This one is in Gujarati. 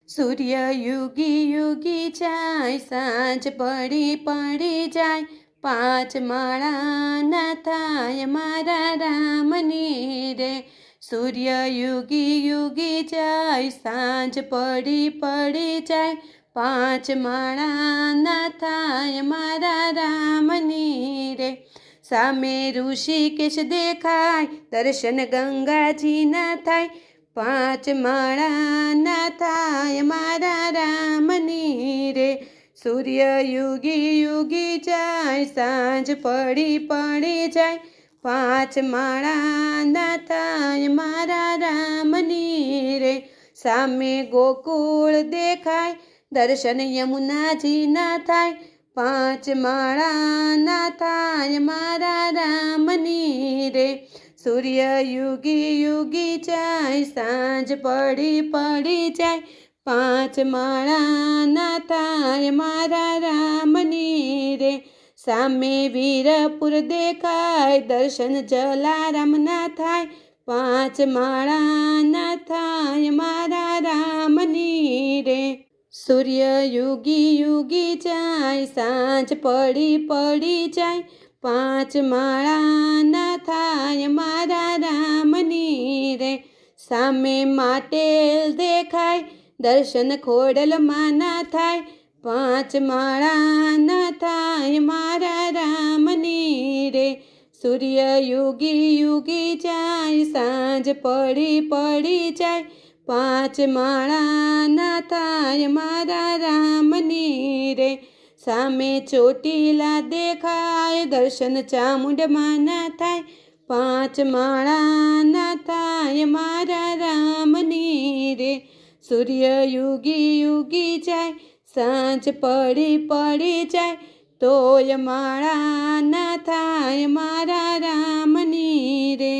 સૂર્ય યુગી યુગી જાય, સાંજ પડી પડી જાય, પાંચ માળાના થાય મારા રામની રે. સૂર્ય યુગી યુગી જાય, સાંજ પડી પડી જાય, પાંચ માળાના થાય મારા રામની રે. સામે ઋષિકેશ દેખાય, દર્શન ગંગાજીના થાય, પાંચ માળાના થાય મારા રામની રે. સૂર્ય યુગી યુગી જાય, સાંજ પડી પડી જાય, પાંચ માળાના થાય મારા રામની રે. સામે ગોકુળ દેખાય, દર્શન યમુનાજીના થાય, પાંચ માળાના થાય મારા રામની રે. સૂર્ય યુગી યુગી જાય, સાંજ પડી પડી જાય, પાંચ માળાના થાય મારા રામની રે. સામે વીરપુર દેખાય, દર્શન જલારામના થાય, પાંચ માળાના થાય મારા રામની રે. સૂર્ય યુગી યુગી જાય, સાંજ પડી પડી જાય, પાંચ માળાના થાય મારા રામની રે. સામે માટેલ દેખાય, દર્શન ખોડલમાંના થાય, પાંચ માળાના થાય મારા રામની રે. સૂર્ય યુગી યુગી જાય, સાંજ પડી પડી જાય, પાંચ માળાના થાય મારા રામની રે. સામે ચોટીલા દેખાય, દર્શન ચામુંડમાના થાય, પાંચ માળાના થાય મારા રામની રે. સૂર્ય યુગી યુગી જાય, સાંજ પડી પડી જાય, તોય માળાના થાય મારા રામની રે.